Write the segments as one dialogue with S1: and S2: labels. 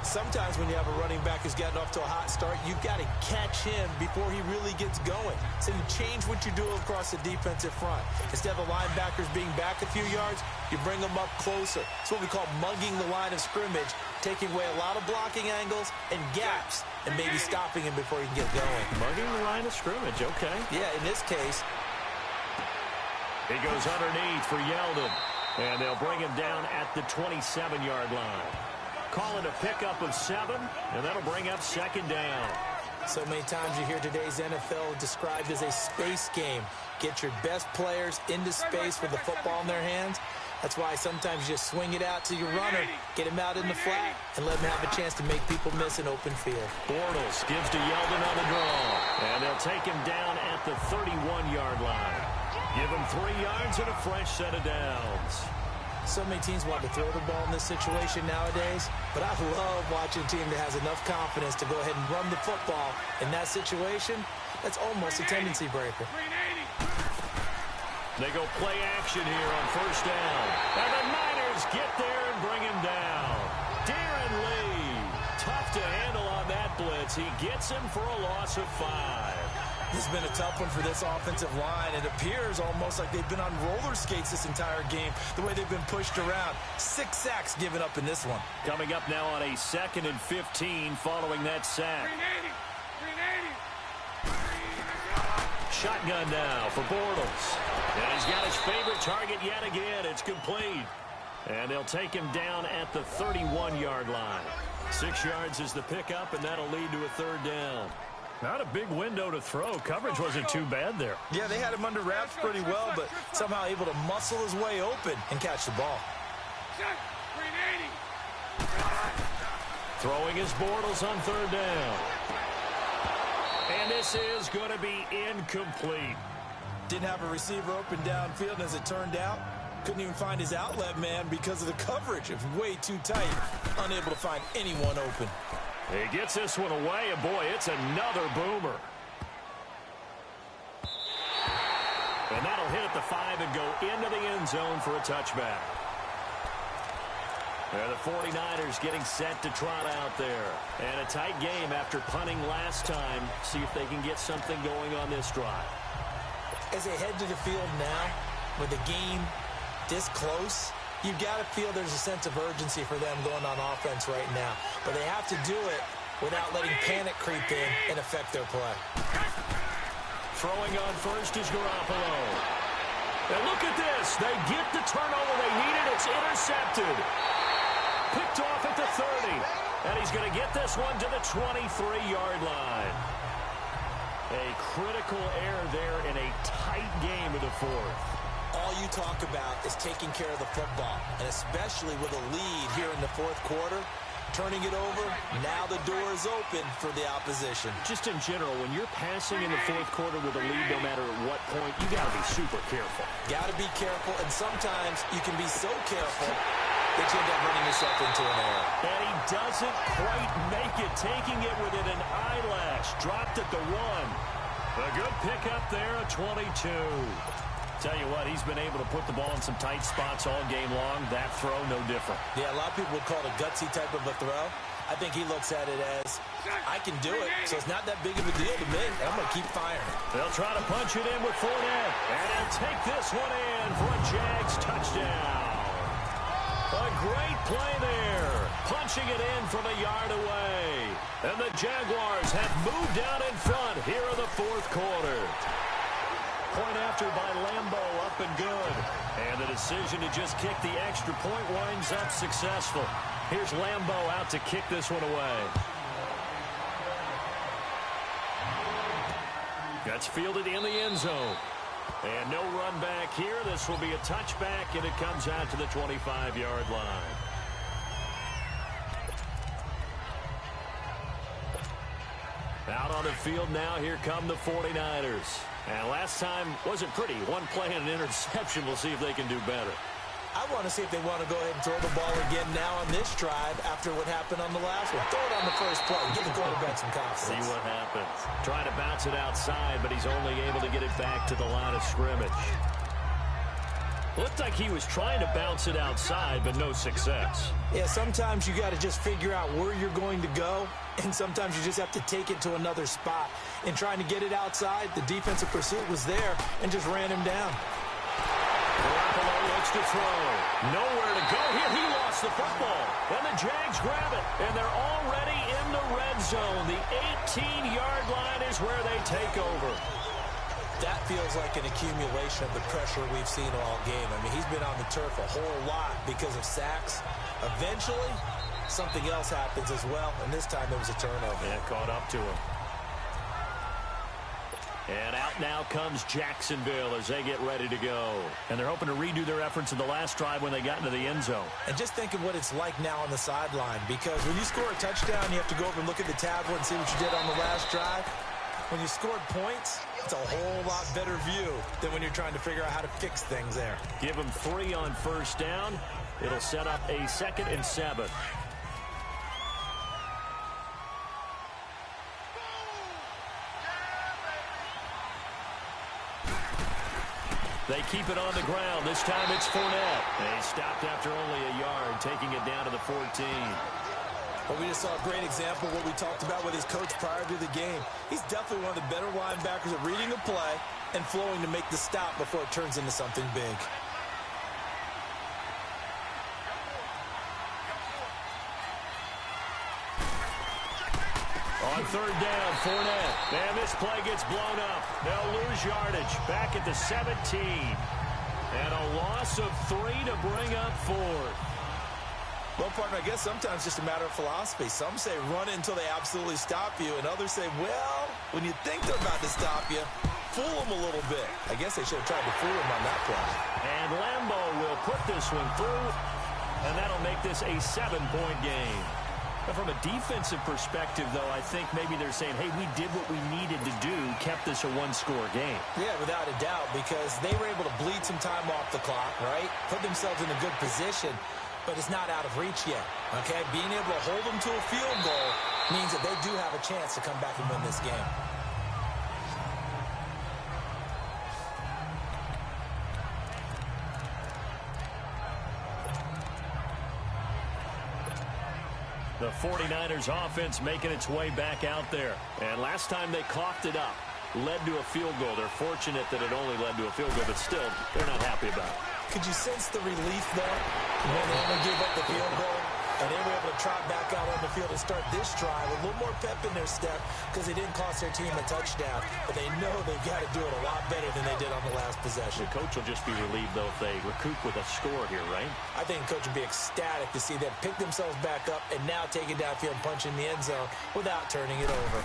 S1: Sometimes when you have a running back who's gotten off to a hot start, you've got to catch him before he really gets going. So you change what you do across the defensive front. Instead of the linebackers being back a few yards, you bring them up closer. It's what we call mugging the line of scrimmage, taking away a lot of blocking angles and gaps, and maybe stopping him before he can get going.
S2: Mugging the line of scrimmage, okay.
S1: Yeah, in this case.
S2: He goes underneath for Yeldon, and they'll bring him down at the 27-yard line. Call it a pickup of 7, and that'll bring up 2nd down.
S1: So many times you hear today's NFL described as a space game. Get your best players into space with the football in their hands. That's why sometimes you just swing it out to your runner, get him out in the flat, and let him have a chance to make people miss an open field.
S2: Bortles gives to Yeldon on the draw, and they'll take him down at the 31-yard line. Give him 3 yards and a fresh set of downs.
S1: So many teams want to throw the ball in this situation nowadays, but I love watching a team that has enough confidence to go ahead and run the football. In that situation, that's almost a tendency breaker.
S2: They go play action here on 1st down. And the Niners get there and bring him down. Darren Lee, tough to handle on that blitz. He gets him for a loss of 5.
S1: This has been a tough one for this offensive line. It appears almost like they've been on roller skates this entire game, the way they've been pushed around. 6 sacks given up in this one.
S2: Coming up now on a 2nd and 15 following that sack. Shotgun now for Bortles. And he's got his favorite target yet again. It's complete. And they'll take him down at the 31-yard line. 6 yards is the pickup, and that'll lead to a 3rd down. Not a big window to throw. Coverage wasn't too bad there.
S1: Yeah, they had him under wraps pretty well, but somehow able to muscle his way open and catch the ball.
S2: Throwing his Bortles on 3rd down. And this is going to be incomplete.
S1: Didn't have a receiver open downfield, and as it turned out, couldn't even find his outlet man because of the coverage. It was way too tight. Unable to find anyone open.
S2: He gets this one away, and boy, it's another boomer. And that'll hit at the 5 and go into the end zone for a touchback. And the 49ers getting set to trot out there. And a tight game after punting last time. See if they can get something going on this drive.
S1: As they head to the field now, with the game this close, you've got to feel there's a sense of urgency for them going on offense right now. But they have to do it without letting panic creep in and affect their play.
S2: Throwing on first is Garoppolo. And look at this. They get the turnover they needed. It's intercepted. Picked off at the 30. And he's going to get this one to the 23-yard line. A critical error there in a tight game of the 4th.
S1: All you talk about is taking care of the football, and especially with a lead here in the 4th quarter, turning it over, now the door is open for the opposition.
S2: Just in general, when you're passing in the 4th quarter with a lead, no matter at what point, you got to be super careful.
S1: Got to be careful, and sometimes you can be so careful that you end up running yourself into an error.
S2: And he doesn't quite make it, taking it within an eyelash. Dropped at the 1. A good pickup there, a 22. Tell you what, he's been able to put the ball in some tight spots all game long. That throw, no different.
S1: Yeah, a lot of people would call it a gutsy type of a throw. I think he looks at it as, I can do it, so it's not that big of a deal to me. I'm going to keep firing.
S2: They'll try to punch it in with Fournette. And he'll take this one in for a Jags touchdown. A great play there. Punching it in from a yard away. And the Jaguars have moved out in front here in the 4th quarter. Point after by Lambeau, up and good. And the decision to just kick the extra point winds up successful. Here's Lambeau out to kick this one away. That's fielded in the end zone. And no run back here. This will be a touchback, and it comes out to the 25-yard line. Out on the field now, here come the 49ers. And last time wasn't pretty. One play and an interception. We'll see if they can do better.
S1: I want to see if they want to go ahead and throw the ball again now on this drive after what happened on the last one. Throw it on the first play. Give the quarterback some confidence.
S2: See what happens. Trying to bounce it outside, but he's only able to get it back to the line of scrimmage. Looked like he was trying to bounce it outside, but no success.
S1: Yeah, sometimes you got to just figure out where you're going to go, and sometimes you just have to take it to another spot. In trying to get it outside, the defensive pursuit was there and just ran him down.
S2: Garoppolo looks to throw. Nowhere to go here. He lost the football. And the Jags grab it, and they're already in the red zone. The 18-yard line is where they take over.
S1: That feels like an accumulation of the pressure we've seen all game. I mean, he's been on the turf a whole lot because of sacks. Eventually, something else happens as well, and this time it was a turnover.
S2: Yeah, caught up to him. And out now comes Jacksonville as they get ready to go. And they're hoping to redo their efforts in the last drive when they got into the end zone.
S1: And just think of what it's like now on the sideline, because when you score a touchdown, you have to go over and look at the tablet and see what you did on the last drive. When you scored points, it's a whole lot better view than when you're trying to figure out how to fix things there.
S2: Give them 3 on first down. It'll set up a 2nd and 7. They keep it on the ground. This time it's Fournette. They stopped after only a yard, taking it down to the 14.
S1: Well, we just saw a great example of what we talked about with his coach prior to the game. He's definitely one of the better linebackers at reading a play and flowing to make the stop before it turns into something big.
S2: On 3rd down, Fournette. And this play gets blown up. They'll lose yardage. Back at the 17. And a loss of 3 to bring up 4th.
S1: Well, partner, I guess sometimes it's just a matter of philosophy. Some say run it until they absolutely stop you, and others say, well, when you think they're about to stop you, fool them a little bit. I guess they should have tried to fool him on that play.
S2: And Lambo will put this one through, and that'll make this a 7-point game. But from a defensive perspective, though, I think maybe they're saying, hey, we did what we needed to do, kept this a 1-score game.
S1: Yeah, without a doubt, because they were able to bleed some time off the clock, right? Put themselves in a good position. But it's not out of reach yet, okay? Being able to hold them to a field goal means that they do have a chance to come back and win this game.
S2: The 49ers offense making its way back out there. And last time they coughed it up, led to a field goal. They're fortunate that it only led to a field goal, but still, they're not happy about it.
S1: Could you sense the relief, though, when they only gave up the field goal? And they were able to trot back out on the field and start this drive with a little more pep in their step because they didn't cost their team a touchdown. But they know they've got to do it a lot better than they did on the last possession.
S2: The coach will just be relieved, though, if they recoup with a score here, right?
S1: I think the coach would be ecstatic to see them pick themselves back up and now take it downfield and punch in the end zone without turning it over.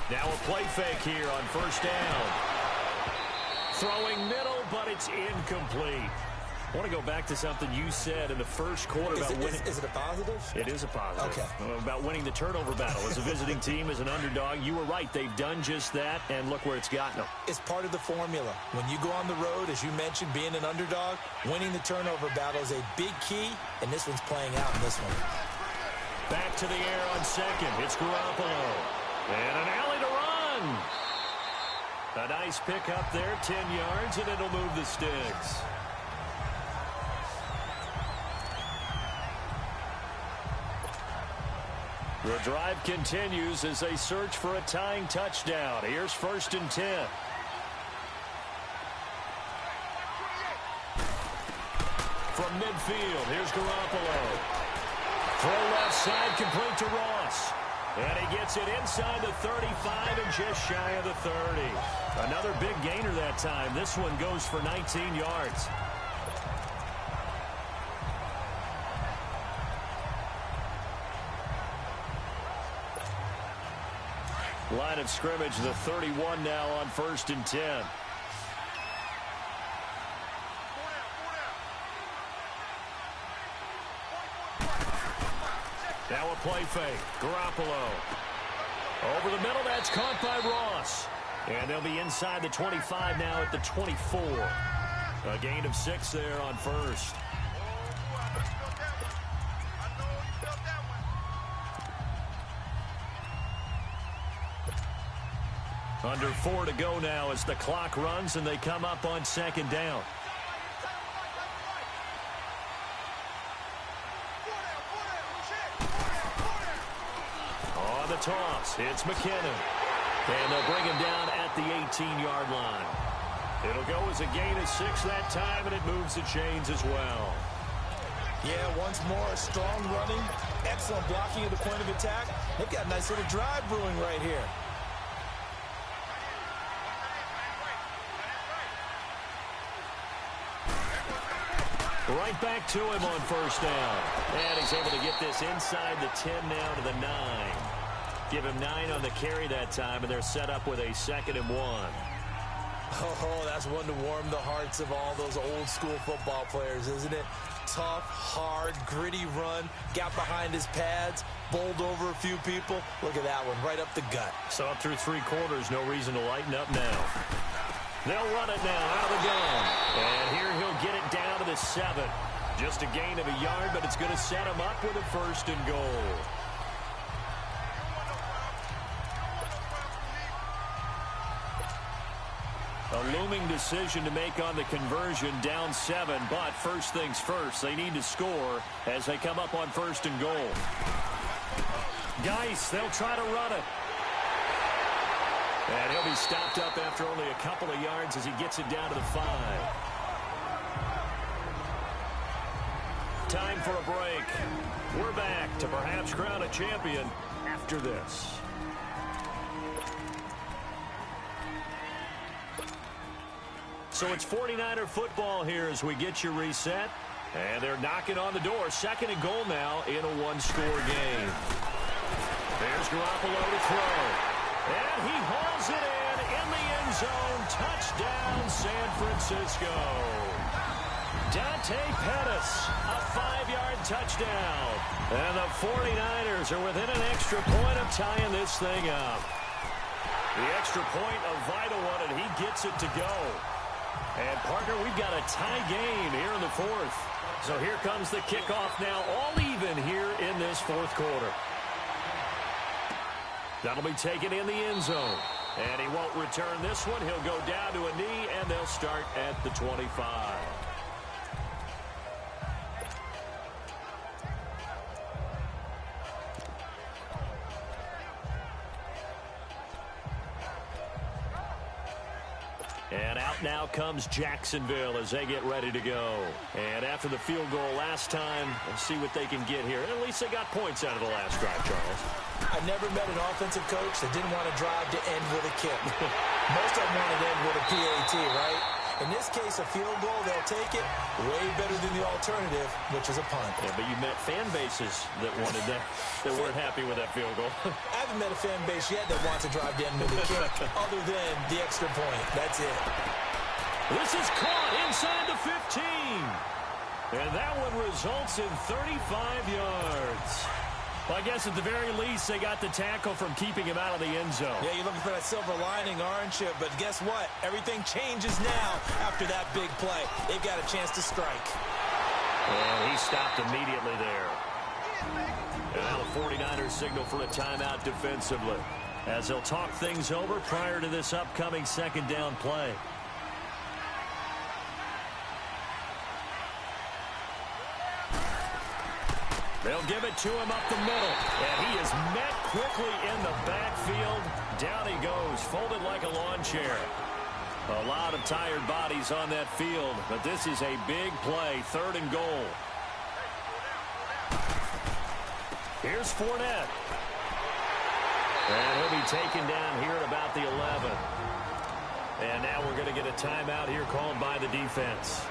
S2: Now a play fake here on first down. Throwing middle, but it's incomplete. I want to go back to something you said in the first quarter about winning.
S1: Is it a positive?
S2: It is a positive.
S1: Okay.
S2: About winning the turnover battle. As a visiting team, as an underdog, you were right. They've done just that, and look where it's gotten them.
S1: It's part of the formula. When you go on the road, as you mentioned, being an underdog, winning the turnover battle is a big key, and this one's playing out in this one.
S2: Back to the air on second. It's Garoppolo. And an alley to run. A nice pick up there, 10 yards, and it'll move the sticks. The drive continues as they search for a tying touchdown. Here's 1st and 10. From midfield, here's Garoppolo. Throw left side, complete to Ross. And he gets it inside the 35 and just shy of the 30. Another big gainer that time. This one goes for 19 yards. Line of scrimmage, the 31 now on 1st and 10. Now a play fake. Garoppolo. Over the middle, that's caught by Ross. And they'll be inside the 25 now at the 24. A gain of 6 there on first. Under 4 to go now as the clock runs and they come up on 2nd down. the toss. It's McKinnon. And they'll bring him down at the 18-yard line. It'll go as a gain of 6 that time, and it moves the chains as well.
S1: Yeah, once more, strong running, excellent blocking at the point of attack. They've got a nice little drive brewing right here.
S2: Right back to him on first down. And he's able to get this inside the 10 now to the 9. Give him 9 on the carry that time, and they're set up with a 2nd and 1.
S1: Oh, that's one to warm the hearts of all those old-school football players, isn't it? Tough, hard, gritty run, got behind his pads, bowled over a few people. Look at that one, right up the gut.
S2: So up through 3 quarters, no reason to lighten up now. They'll run it now out of the gun. And here he'll get it down to the 7. Just a gain of a yard, but it's going to set him up with a 1st and goal. A looming decision to make on the conversion, down 7, but first things first, they need to score as they come up on 1st and goal. Geis, they'll try to run it. And he'll be stopped up after only a couple of yards as he gets it down to the 5. Time for a break. We're back to perhaps crown a champion after this. So it's 49er football here as we get you reset. And they're knocking on the door. 2nd and goal now in a 1-score game. There's Garoppolo to throw. And he hauls it in the end zone. Touchdown, San Francisco. Dante Pettis, a 5-yard touchdown. And the 49ers are within an extra point of tying this thing up. The extra point, a vital one, and he gets it to go. And, partner, we've got a tie game here in the 4th. So here comes the kickoff now, all even here in this 4th quarter. That'll be taken in the end zone. And he won't return this one. He'll go down to a knee, and they'll start at the 25. And out now comes Jacksonville as they get ready to go. And after the field goal last time, we'll see what they can get here. At least they got points out of the last drive, Charles.
S1: I've never met an offensive coach that didn't want to drive to end with a kick. Most of them want to end with a PAT, right? In this case, a field goal, they'll take it. Way better than the alternative, which is a punt.
S2: Yeah, but you met fan bases that wanted that, that weren't happy with that field goal.
S1: I haven't met a fan base yet that wants to drive to end with a kick, other than the extra point. That's it.
S2: This is caught inside the 15. And that one results in 35 yards. Well, I guess at the very least, they got the tackle from keeping him out of the end zone.
S1: Yeah, you're looking for that silver lining, aren't you? But guess what? Everything changes now after that big play. They've got a chance to strike.
S2: And he stopped immediately there. And now the 49ers signal for a timeout defensively, as they'll talk things over prior to this upcoming 2nd down play. They'll give it to him up the middle. And he is met quickly in the backfield. Down he goes, folded like a lawn chair. A lot of tired bodies on that field, but this is a big play, 3rd and goal. Here's Fournette. And he'll be taken down here at about the 11. And now we're going to get a timeout here called by the defense,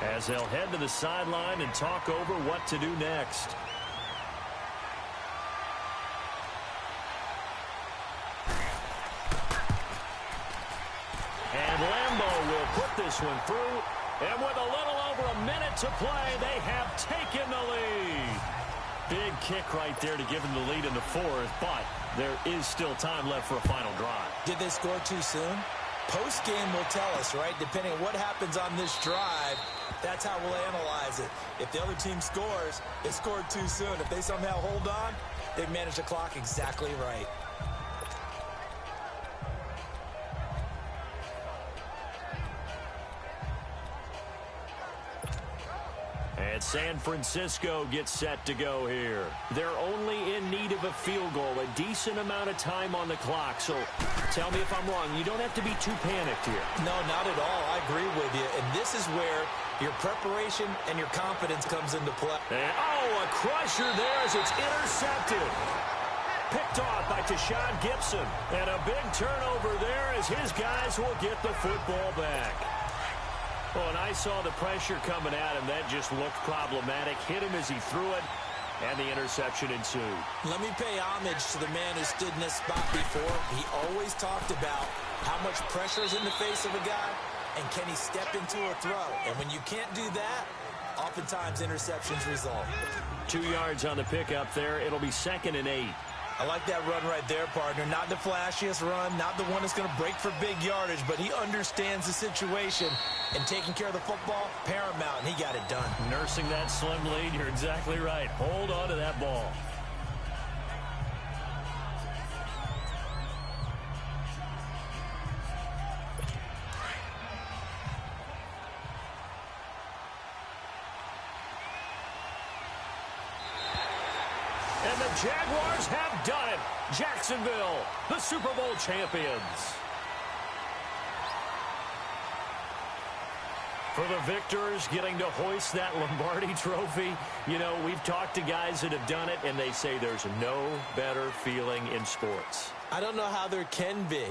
S2: as they'll head to the sideline and talk over what to do next. And Lambeau will put this one through. And with a little over a minute to play, they have taken the lead. Big kick right there to give them the lead in the 4th, but there is still time left for a final drive.
S1: Did they score too soon? Post-game will tell us, right? Depending on what happens on this drive, that's how we'll analyze it. If the other team scores, they scored too soon. If they somehow hold on, they've managed the clock exactly right.
S2: And San Francisco gets set to go here. They're only in need of a field goal, a decent amount of time on the clock. So tell me if I'm wrong. You don't have to be too panicked here.
S1: No, not at all. I agree with you. And this is where your preparation and your confidence comes into play.
S2: And, oh, a crusher there as it's intercepted. Picked off by Tashawn Gibson. And a big turnover there as his guys will get the football back. Well, and I saw the pressure coming at him. That just looked problematic. Hit him as he threw it, and the interception ensued.
S1: Let me pay homage to the man who stood in this spot before. He always talked about how much pressure is in the face of a guy, and can he step into a throw. And when you can't do that, oftentimes interceptions result.
S2: 2 yards on the pickup there. It'll be 2nd and 8.
S1: I like that run right there, partner. Not the flashiest run, not the one that's going to break for big yardage, but he understands the situation, and taking care of the football, paramount, and he got it done.
S2: Nursing that slim lead, you're exactly right. Hold on to that ball. And the Jaguars have done it. Jacksonville, the Super Bowl champions. For the victors, getting to hoist that Lombardi trophy, you know, we've talked to guys that have done it, and they say there's no better feeling in sports.
S1: I don't know how there can be.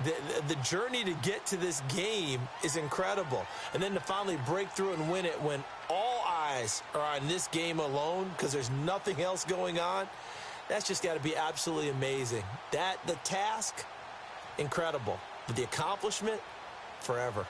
S1: The journey to get to this game is incredible. And then to finally break through and win it when all eyes are on this game alone because there's nothing else going on, that's just got to be absolutely amazing. The task, incredible. But the accomplishment, forever.